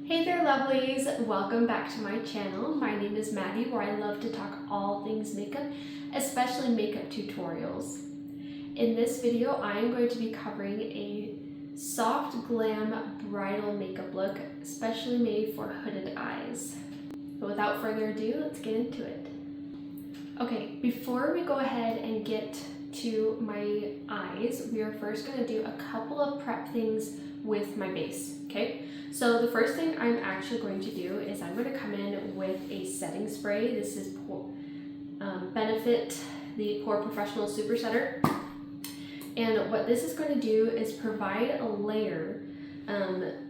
Hey there lovelies, welcome back to my channel. My name is Maddie, where I love to talk all things makeup, especially makeup tutorials. In this video, I am going to be covering a soft glam bridal makeup look, especially made for hooded eyes. But without further ado, let's get into it. Okay, before we go ahead and get to my eyes, we are first going to do a couple of prep things with my base, okay? So the first thing I'm actually going to do is I'm going to come in with a setting spray. This is Benefit, the POREfessional Super Setter. And what this is going to do is provide a layer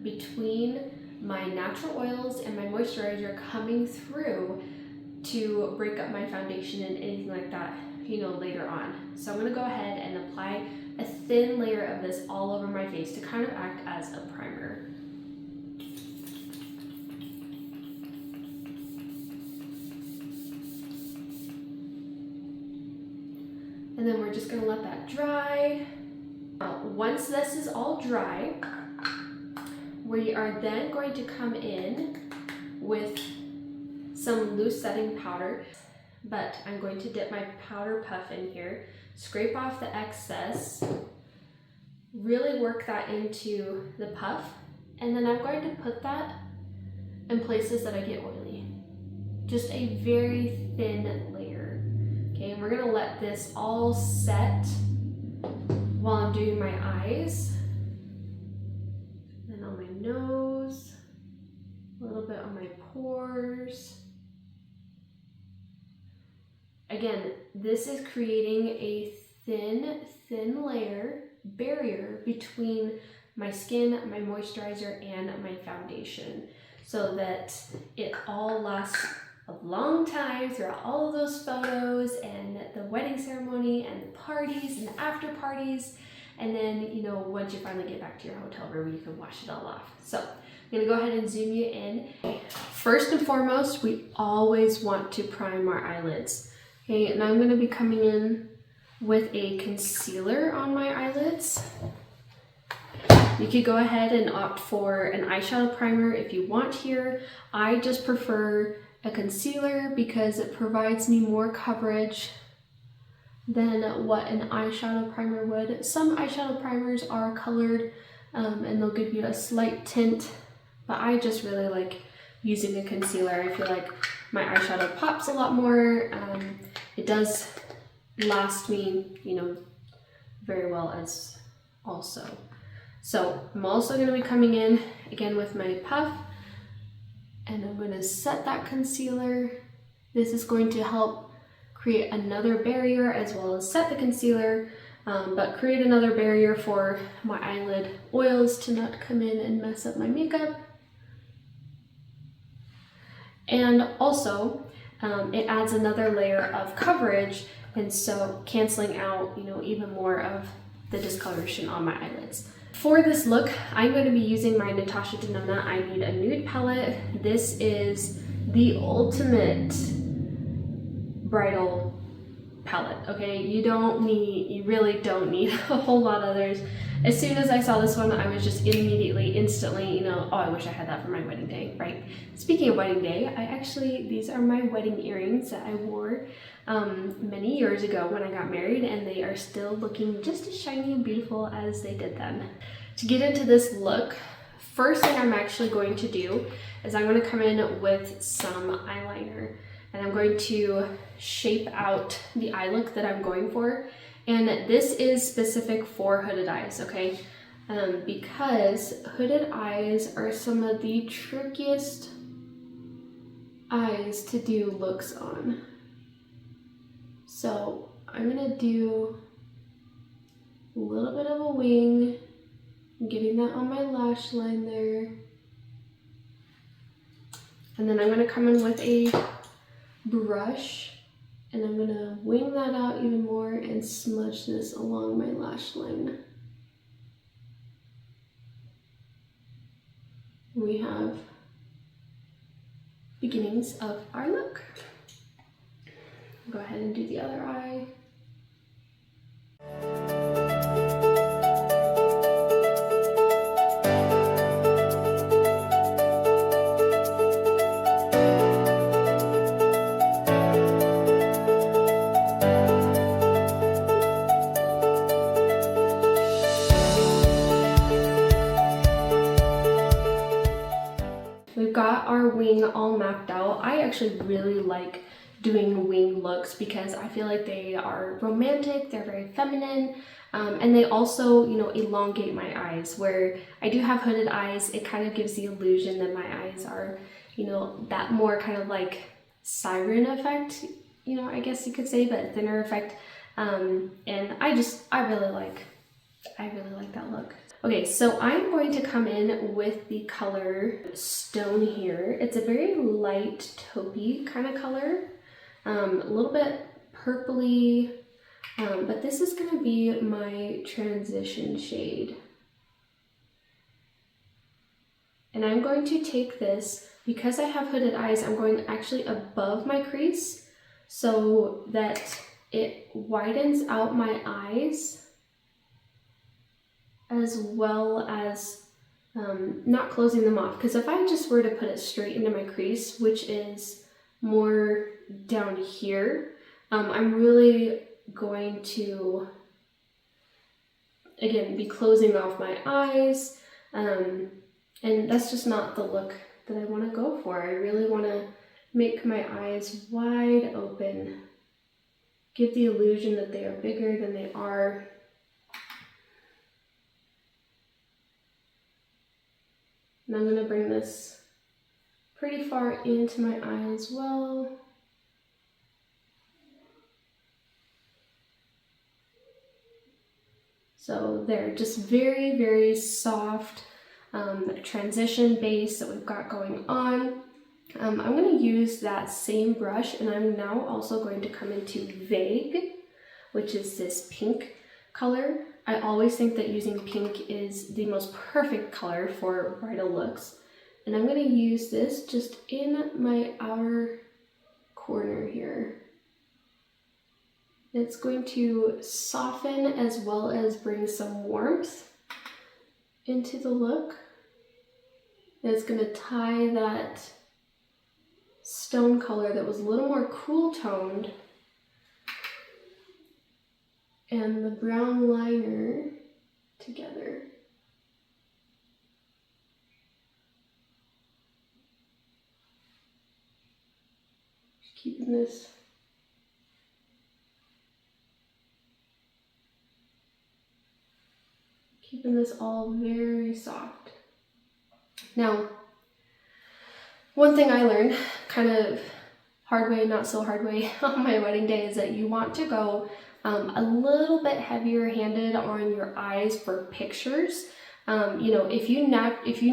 between my natural oils and my moisturizer coming through to break up my foundation and anything like that, you know, later on. So I'm going to go ahead and apply a thin layer of this all over my face to kind of act as a primer. And then we're just going to let that dry. Once this is all dry, we are then going to come in with some loose setting powder, but I'm going to dip my powder puff in here, scrape off the excess, really work that into the puff, and then I'm going to put that in places that I get oily. Just a very thin layer. Okay, and we're gonna let this all set while I'm doing my eyes. Then on my nose, a little bit on my pores. Again, this is creating a thin layer, barrier between my skin, my moisturizer, and my foundation, so that it all lasts a long time throughout all of those photos and the wedding ceremony and the parties and the after parties, and then, you know, once you finally get back to your hotel room, you can wash it all off. So I'm gonna go ahead and zoom you in. First and foremost, we always want to prime our eyelids. Okay, and I'm gonna be coming in with a concealer on my eyelids. You could go ahead and opt for an eyeshadow primer if you want here. I just prefer a concealer because it provides me more coverage than what an eyeshadow primer would. Some eyeshadow primers are colored and they'll give you a slight tint, but I just really like using a concealer. I feel like my eyeshadow pops a lot more. It does last me, you know, very well as also. So I'm also going to be coming in again with my puff, and I'm going to set that concealer. This is going to help create another barrier as well as set the concealer, but create another barrier for my eyelid oils to not come in and mess up my makeup. And also, it adds another layer of coverage, and so canceling out, you know, even more of the discoloration on my eyelids. For this look, I'm going to be using my Natasha Denona I Need a Nude palette. This is the ultimate bridal palette, okay? You really don't need a whole lot of others. As soon as I saw this one, I was just instantly, you know, oh, I wish I had that for my wedding day, right? Speaking of wedding day, these are my wedding earrings that I wore many years ago when I got married, and they are still looking just as shiny and beautiful as they did then. To get into this look, first thing I'm actually going to do is I'm going to come in with some eyeliner, and I'm going to shape out the eye look that I'm going for. And this is specific for hooded eyes, okay? Because hooded eyes are some of the trickiest eyes to do looks on. So I'm gonna do a little bit of a wing, getting that on my lash line there. And then I'm gonna come in with a brush, and I'm gonna wing that out even more and smudge this along my lash line. We have beginnings of our look. Go ahead and do the other eye. we've got our wing all mapped out. I actually really like doing wing looks because I feel like they are romantic, they're very feminine, and they also, you know, elongate my eyes. Where I do have hooded eyes, it kind of gives the illusion that my eyes are, you know, that more kind of like siren effect, you know, I guess you could say, but thinner effect. And I really like that look. Okay, so I'm going to come in with the color Stone here. It's a very light taupey kind of color, a little bit purpley, but this is going to be my transition shade. And I'm going to take this, because I have hooded eyes, I'm going actually above my crease so that it widens out my eyes, as well as not closing them off. Because if I just were to put it straight into my crease, which is more down here, I'm really going to, again, be closing off my eyes, and that's just not the look that I want to go for. I really want to make my eyes wide open, give the illusion that they are bigger than they are. And I'm going to bring this pretty far into my eye as well. So there, just very, very soft transition base that we've got going on. I'm going to use that same brush, and I'm now also going to come into Vague, which is this pink color. I always think that using pink is the most perfect color for bridal looks. And I'm going to use this just in my outer corner here. It's going to soften as well as bring some warmth into the look. And it's going to tie that stone color that was a little more cool toned and the brown liner together. Just keeping this all very soft. Now, one thing I learned, kind of hard way, not so hard way, on my wedding day is that you want to go a little bit heavier handed on your eyes for pictures. You know, if you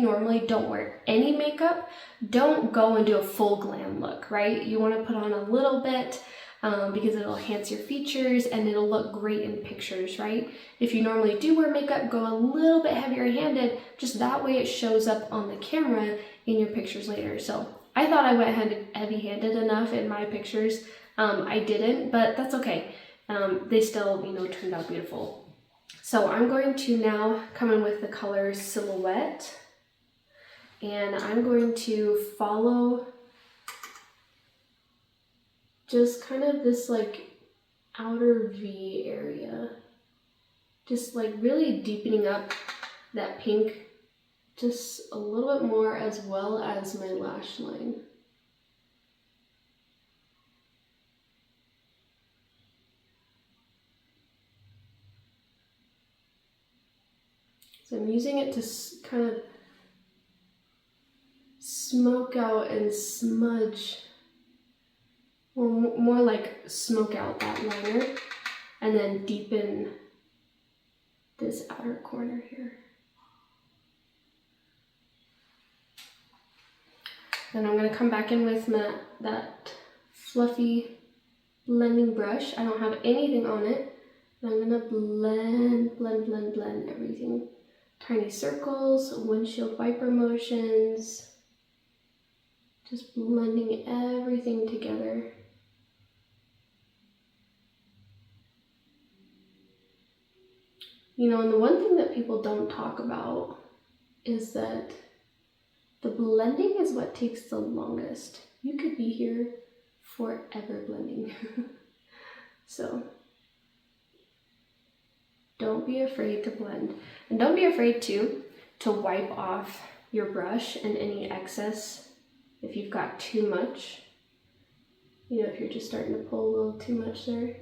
normally don't wear any makeup, don't go and do a full glam look, right? You want to put on a little bit because it'll enhance your features and it'll look great in pictures, right? If you normally do wear makeup, go a little bit heavier handed, just that way it shows up on the camera in your pictures later. So I thought I went heavy handed enough in my pictures. I didn't, but that's okay. They still, you know, turned out beautiful. So I'm going to now come in with the color Silhouette, and I'm going to follow just kind of this like outer V area, just like really deepening up that pink just a little bit more, as well as my lash line. So I'm using it to kind of smoke out and smudge, or more like smoke out that liner, and then deepen this outer corner here. Then I'm going to come back in with that fluffy blending brush. I don't have anything on it. I'm going to blend everything. Tiny circles, windshield wiper motions, just blending everything together. You know, and the one thing that people don't talk about is that the blending is what takes the longest. You could be here forever blending. So don't be afraid to blend. And don't be afraid to wipe off your brush and any excess, if you've got too much, you know, if you're just starting to pull a little too much there.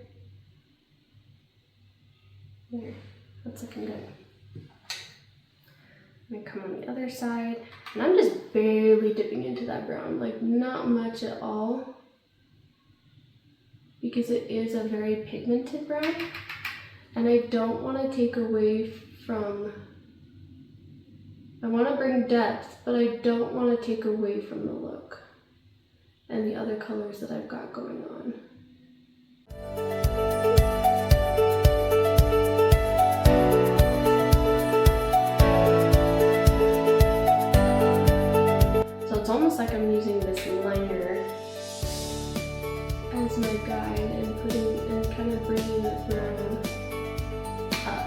There, that's looking good. I'm gonna come on the other side, and I'm just barely dipping into that brown, like not much at all, because it is a very pigmented brown, and I don't want to take away from, I want to bring depth, but I don't want to take away from the look and the other colors that I've got going on. So it's almost like I'm using this liner as my guide and putting and kind of bringing the brown up.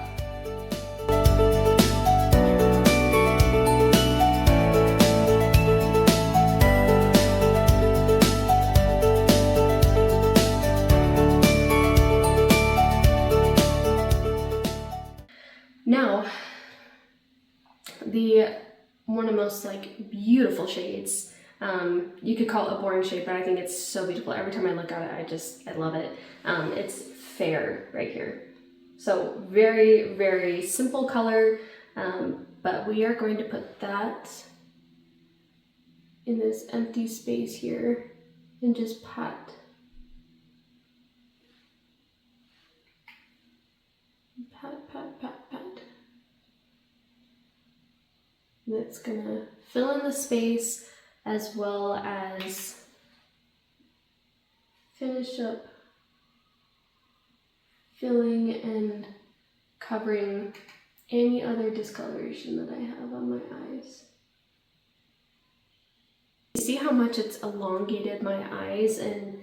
Now, one of the most like beautiful shades, you could call it a boring shade, but I think it's so beautiful. Every time I look at it, I love it. It's Fair right here. So very, very simple color, but we are going to put that in this empty space here and just pat. Pat, pat, pat, pat. And it's gonna fill in the space as well as finish up filling and covering any other discoloration that I have on my eyes. You see how much it's elongated my eyes and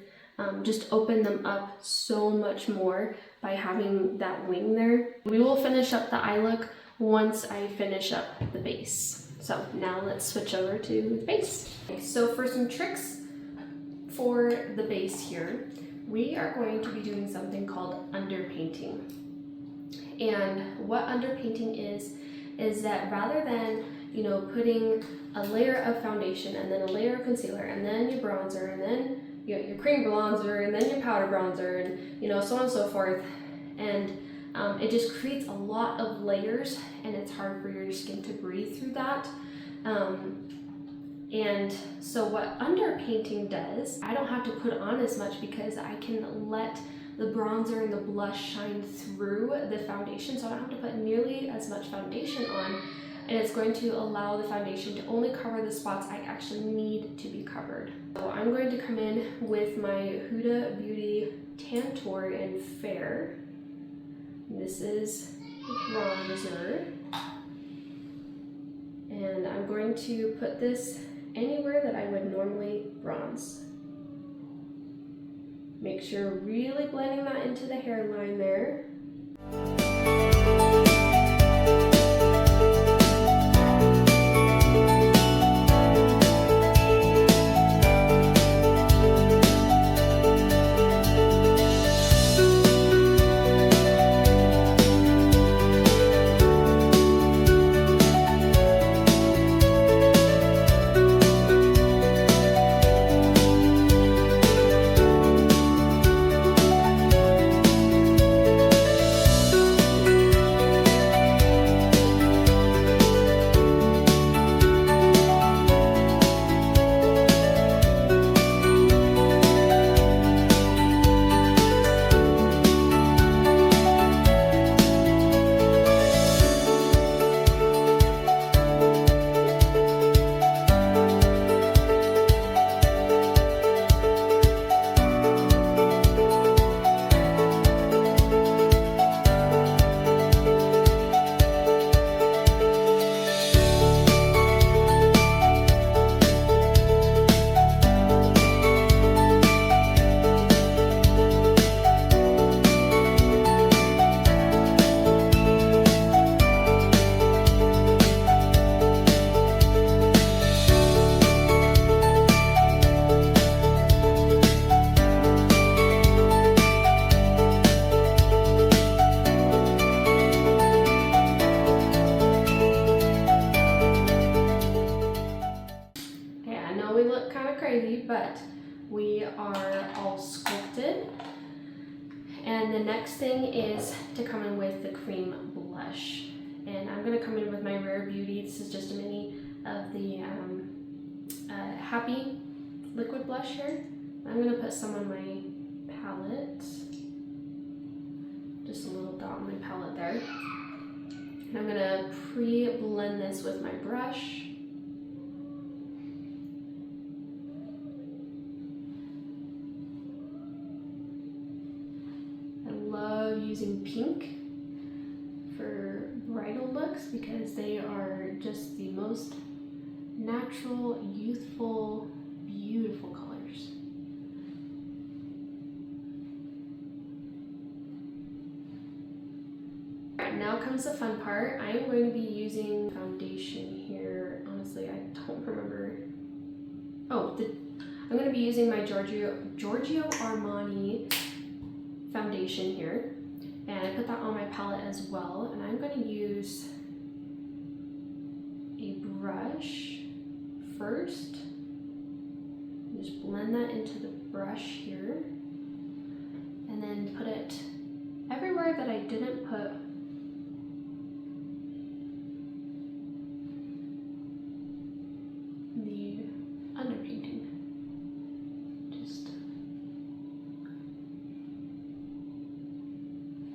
just opened them up so much more by having that wing there. We will finish up the eye look once I finish up the base. So now let's switch over to the base. Okay, so for some tricks for the base here, we are going to be doing something called underpainting. And what underpainting is that rather than, you know, putting a layer of foundation and then a layer of concealer and then your bronzer and then your cream bronzer and then your powder bronzer and, you know, so on and so forth, and it just creates a lot of layers and it's hard for your skin to breathe through that. And so what underpainting does, I don't have to put on as much because I can let the bronzer and the blush shine through the foundation, so I don't have to put nearly as much foundation on, and it's going to allow the foundation to only cover the spots I actually need to be covered. So I'm going to come in with my Huda Beauty Tantour in Fair. This is bronzer, and I'm going to put this anywhere that I would normally bronze. Make sure really blending that into the hairline there. know we look kind of crazy, but we are all sculpted. And the next thing is to come in with the cream blush. And I'm going to come in with my Rare Beauty. This is just a mini of the Happy liquid blush here. I'm going to put some on my palette. Just a little dot on my palette there. And I'm going to pre-blend this with my brush. I love using pink for bridal looks because they are just the most natural, youthful, beautiful colors. Alright, now comes the fun part. I am going to be using foundation here. Honestly, I don't remember. Oh, I'm going to be using my Giorgio Armani foundation here. And I put that on my palette as well. And I'm going to use a brush first. Just blend that into the brush here. And then put it everywhere that I didn't put the underpainting. Just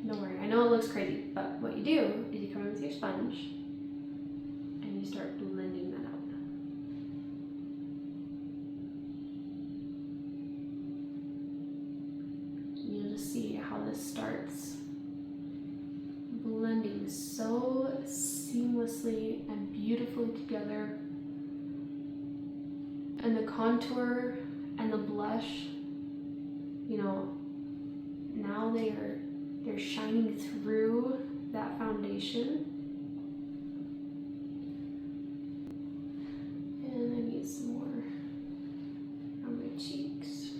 don't worry, I know it looks crazy, but what you do is you come in with your sponge and you start blending that out. You'll just see how this starts blending so seamlessly and beautifully together. And the contour and the blush, you know, now they're shining through that foundation. And I need some more on my cheeks.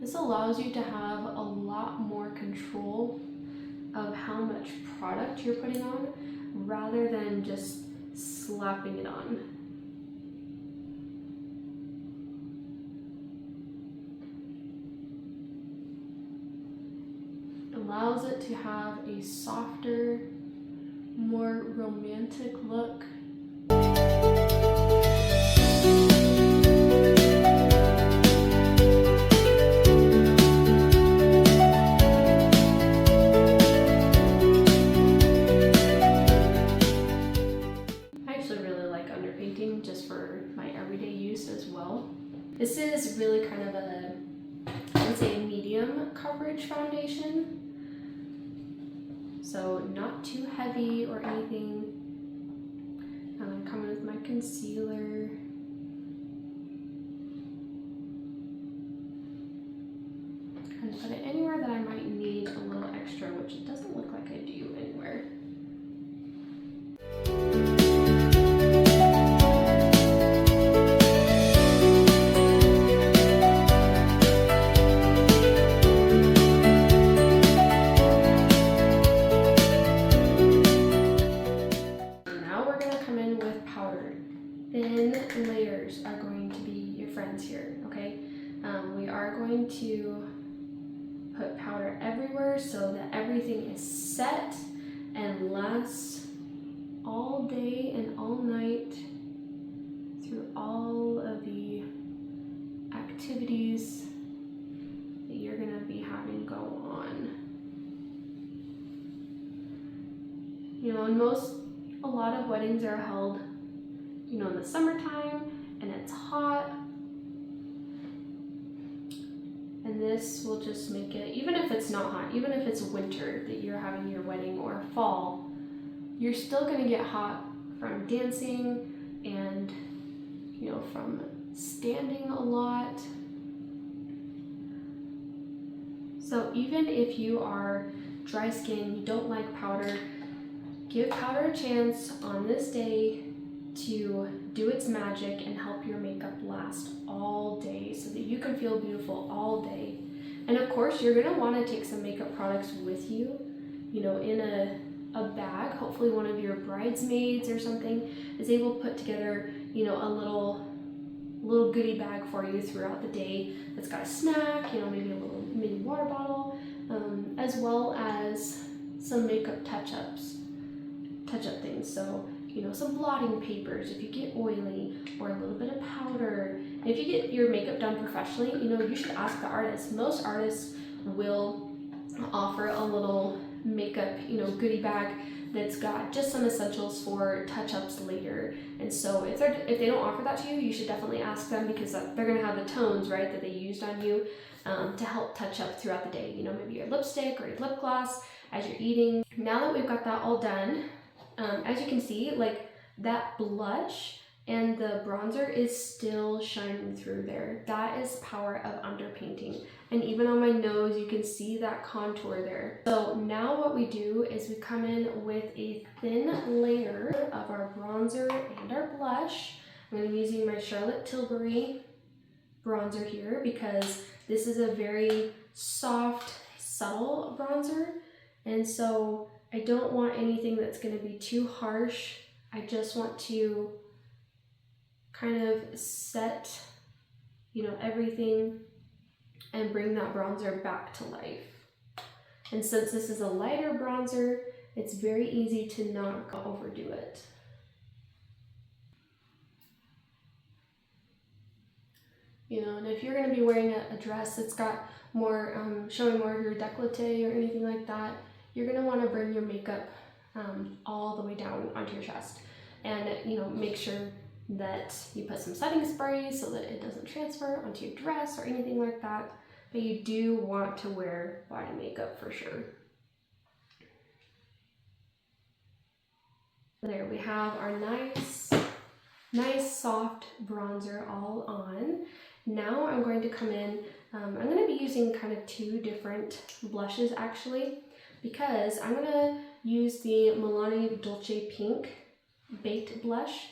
This allows you to have a lot more control of how much product you're putting on rather than just slapping it on. Allows it to have a softer, more romantic look. I actually really like underpainting just for my everyday use as well. This is really kind of I would say a medium coverage foundation. So not too heavy or anything. I'm going to come in with my concealer. And put it anywhere that I might need a little extra, which it doesn't look like I do anywhere. Are going to be your friends here, okay? We are going to put powder everywhere so that everything is set and lasts all day and all night through all of the activities that you're going to be having go on. You know, a lot of weddings are held, you know, in the summertime, and it's hot, and this will just make it, even if it's not hot, even if it's winter that you're having your wedding or fall, you're still going to get hot from dancing and, you know, from standing a lot. So even if you are dry skin, you don't like powder, give powder a chance on this day to do its magic and help your makeup last all day so that you can feel beautiful all day. And of course, you're going to want to take some makeup products with you, you know, in a bag. Hopefully one of your bridesmaids or something is able to put together, you know, a little little goodie bag for you throughout the day that's got a snack, you know, maybe a little mini water bottle, as well as some makeup touch-up things. So, you know, some blotting papers if you get oily, or a little bit of powder. And if you get your makeup done professionally, you know, you should ask the artist. Most artists will offer a little makeup, you know, goodie bag that's got just some essentials for touch-ups later. And so if they don't offer that to you, you should definitely ask them, because they're gonna have the tones, right, that they used on you to help touch up throughout the day. You know, maybe your lipstick or your lip gloss as you're eating. Now that we've got that all done, as you can see, like that blush and the bronzer is still shining through there. That is power of underpainting. And even on my nose, you can see that contour there. So now what we do is we come in with a thin layer of our bronzer and our blush. I'm going to be using my Charlotte Tilbury bronzer here, because this is a very soft, subtle bronzer. And so I don't want anything that's going to be too harsh. I just want to kind of set, you know, everything and bring that bronzer back to life. And since this is a lighter bronzer, it's very easy to not overdo it. You know, and if you're going to be wearing a dress that's got more, showing more of your décolleté or anything like that, you're going to want to bring your makeup all the way down onto your chest. And, you know, make sure that you put some setting spray so that it doesn't transfer onto your dress or anything like that. But you do want to wear body makeup for sure. There we have our nice soft bronzer all on. Now I'm going to come in, I'm going to be using kind of two different blushes actually, because I'm going to use the Milani Dolce Pink Baked Blush.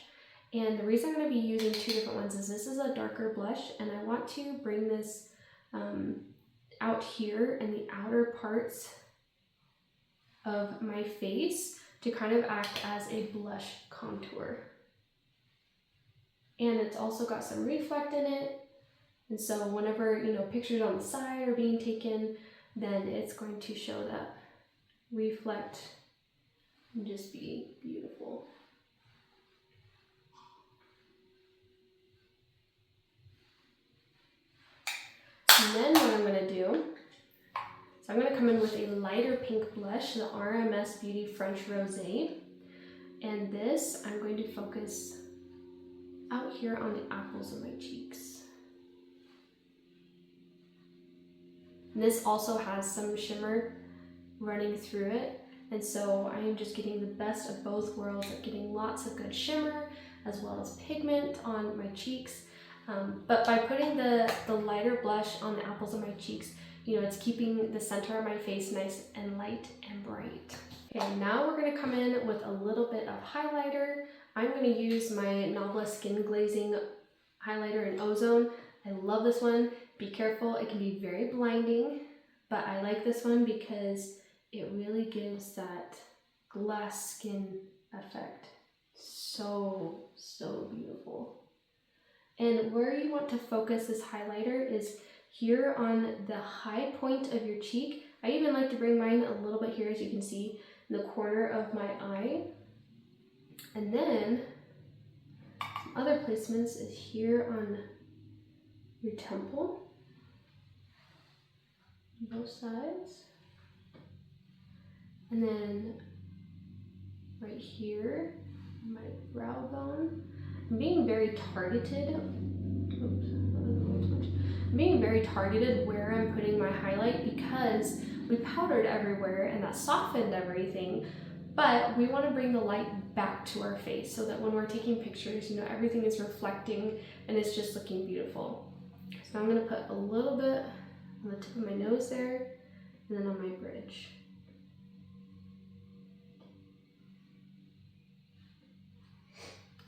And the reason I'm going to be using two different ones is this is a darker blush, and I want to bring this out here in the outer parts of my face to kind of act as a blush contour. And it's also got some reflect in it, and so whenever, you know, pictures on the side are being taken, then it's going to show that reflect and just be beautiful. And then what I'm going to do, so I'm going to come in with a lighter pink blush, the RMS Beauty French Rosé. And this, I'm going to focus out here on the apples of my cheeks. And this also has some shimmer running through it. And so I am just getting the best of both worlds of getting lots of good shimmer as well as pigment on my cheeks. But by putting the lighter blush on the apples of my cheeks, you know, it's keeping the center of my face nice and light and bright. Okay, now we're going to come in with a little bit of highlighter. I'm going to use my Nabla Skin Glazing highlighter in Ozone. I love this one. Be careful, it can be very blinding, but I like this one because it really gives that glass skin effect. So beautiful. And where you want to focus this highlighter is here on the high point of your cheek. I even like to bring mine a little bit here, as you can see, in the corner of my eye. And then some other placements is here on your temple, both sides. And then right here, my brow bone. I'm being very targeted. I'm being very targeted where I'm putting my highlight, because we powdered everywhere and that softened everything. But we want to bring the light back to our face so that when we're taking pictures, you know, everything is reflecting and it's just looking beautiful. So I'm going to put a little bit on the tip of my nose there, and then on my bridge.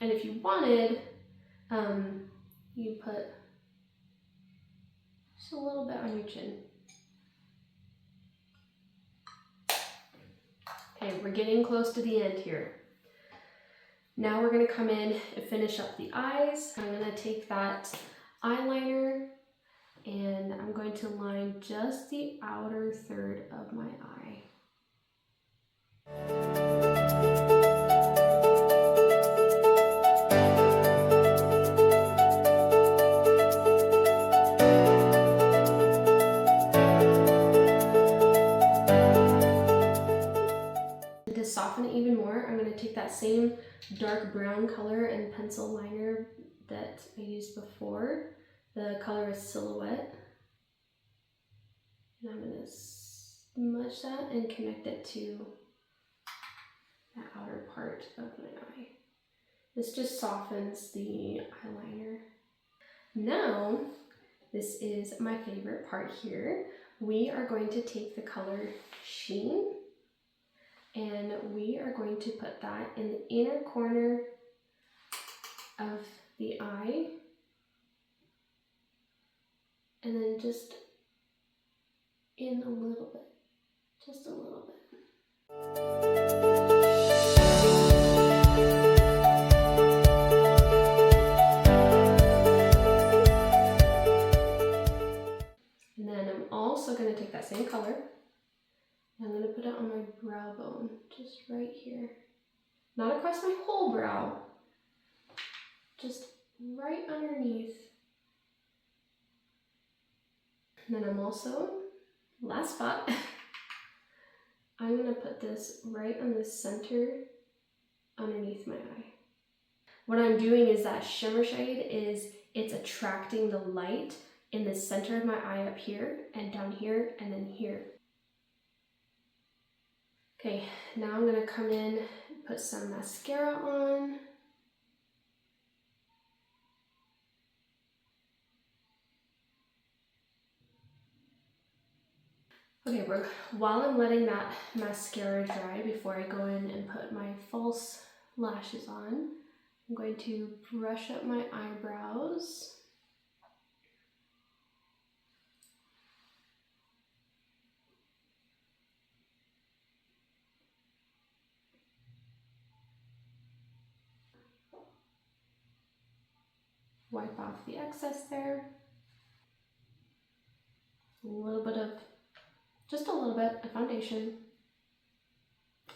And if you wanted, you put just a little bit on your chin. Okay, we're getting close to the end here. Now we're going to come in and finish up the eyes. I'm going to take that eyeliner and I'm going to line just the outer third of my eye. To soften it even more, I'm going to take that same dark brown color and pencil liner that I used before. The color is Silhouette. And I'm going to smudge that and connect it to the outer part of my eye. This just softens the eyeliner. Now, this is my favorite part here. We are going to take the color Sheen and we are going to put that in the inner corner of the eye. And then just in a little bit, just a little bit. And then I'm also going to take that same color and I'm going to put it on my brow bone, just right here. Not across my whole brow, just right underneath. And then I'm also, last spot, I'm going to put this right on the center underneath my eye. What I'm doing is that shimmer shade it's attracting the light in the center of my eye up here and down here and then here. Okay, now I'm going to come in, put some mascara on. Okay, while I'm letting that mascara dry before I go in and put my false lashes on, I'm going to brush up my eyebrows. Wipe off the excess there. Just a little bit of foundation.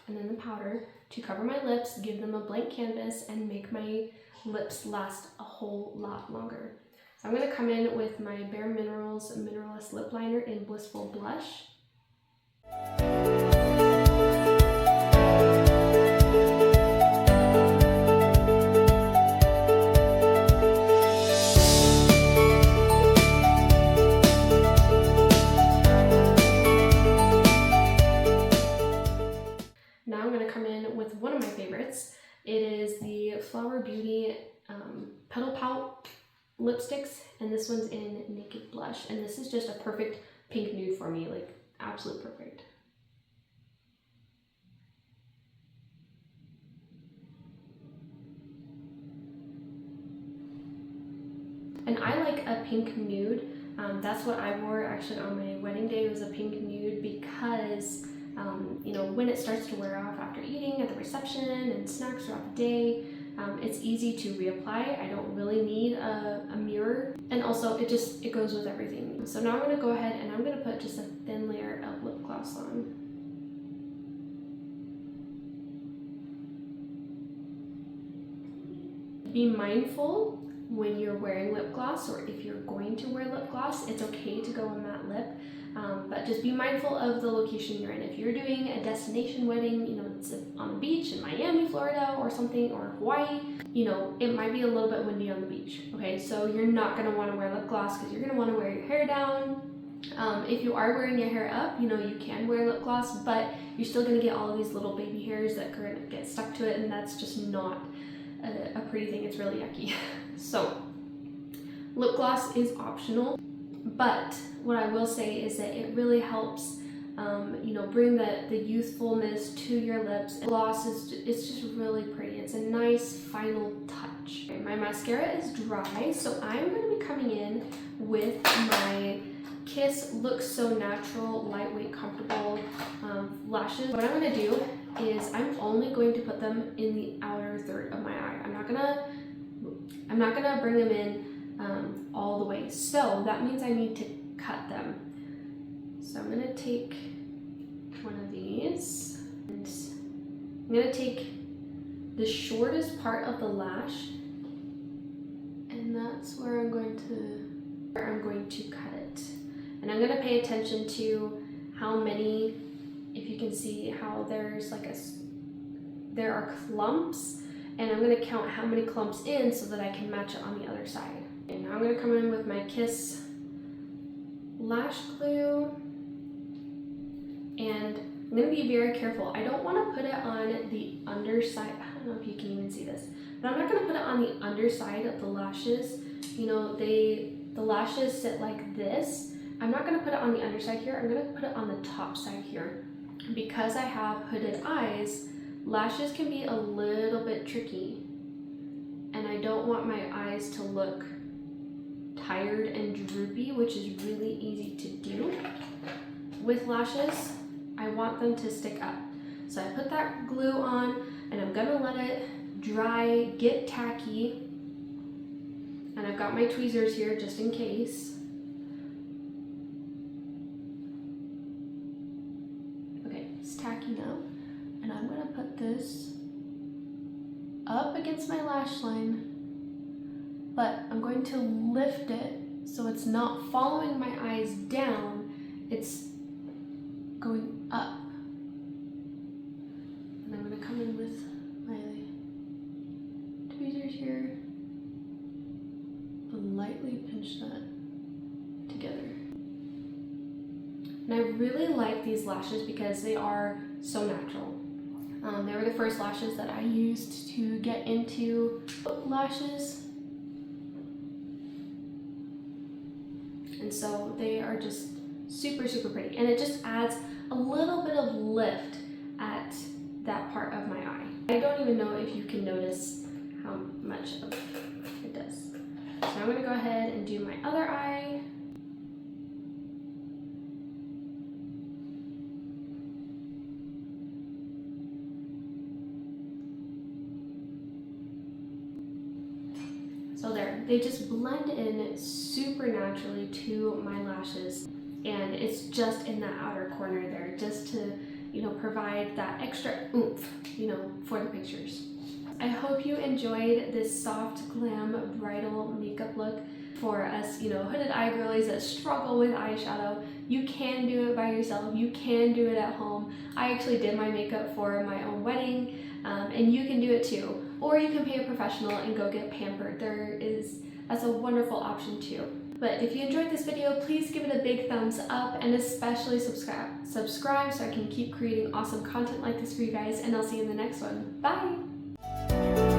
And then the powder to cover my lips, give them a blank canvas, and make my lips last a whole lot longer. So I'm going to come in with my Bare Minerals Mineralist Lip Liner in Blissful Blush. Now I'm going to come in with one of my favorites. It is the Flower Beauty Petal Pout lipsticks, and this one's in Naked Blush, and this is just a perfect pink nude for me, like absolute perfect. And I like a pink nude. That's what I wore actually on my wedding day, was a pink nude, because you know, when it starts to wear off after eating at the reception and snacks throughout the day, it's easy to reapply. I don't really need a mirror, and also it goes with everything. So now I'm going to go ahead and I'm going to put just a thin layer of lip gloss on. Be mindful when you're wearing lip gloss, or if you're going to wear lip gloss, it's okay to go on matte lip. But just be mindful of the location you're in. If you're doing a destination wedding, you know, it's on the beach in Miami, Florida or something, or Hawaii, you know, it might be a little bit windy on the beach, okay? So you're not gonna wanna wear lip gloss because you're gonna wanna wear your hair down. If you are wearing your hair up, you know, you can wear lip gloss, but you're still gonna get all of these little baby hairs that could get stuck to it, and that's just not a pretty thing. It's really yucky. So lip gloss is optional, but what I will say is that it really helps you know, bring the youthfulness to your lips. And gloss it's just really pretty. It's a nice final touch. Okay, my mascara is dry, so I'm going to be coming in with my Kiss Look So Natural Lightweight Comfortable lashes. What I'm going to do is I'm only going to put them in the outer third of my eye. I'm not gonna bring them in all the way. So that means I need to cut them. So I'm gonna take one of these and I'm gonna take the shortest part of the lash, and that's where I'm going to cut it. And I'm going to pay attention to how many, if you can see how there's like there are clumps, and I'm going to count how many clumps in so that I can match it on the other side. And now I'm going to come in with my Kiss lash glue, and I'm going to be very careful. I don't want to put it on the underside. I don't know if you can even see this, but I'm not going to put it on the underside of the lashes. You know, the lashes sit like this. I'm not going to put it on the underside here. I'm going to put it on the top side here. Because I have hooded eyes, lashes can be a little bit tricky, and I don't want my eyes to look tired and droopy, which is really easy to do with lashes. I want them to stick up. So I put that glue on, and I'm gonna let it dry, get tacky, and I've got my tweezers here just in case. Okay, it's tacky now, and I'm gonna put this up against my lash line, but I'm going to lift it so it's not following my eyes down, it's going up. And I'm going to come in with my tweezers here and lightly pinch that together. And I really like these lashes because they are so natural. They were the first lashes that I used to get into lashes. And so they are just super, super pretty. And it just adds a little bit of lift at that part of my eye. I don't even know if you can notice how much of it does. So I'm gonna go ahead and do my other eye. So there, they just blend in super naturally to my lashes, and it's just in that outer corner there, just to, you know, provide that extra oomph, you know, for the pictures. I hope you enjoyed this soft glam bridal makeup look for us, you know, hooded eye girlies that struggle with eyeshadow. You can do it by yourself, you can do it at home. I actually did my makeup for my own wedding, and you can do it too. Or you can pay a professional and go get pampered. That's a wonderful option too. But if you enjoyed this video, please give it a big thumbs up, and especially subscribe so I can keep creating awesome content like this for you guys, and I'll see you in the next one. Bye!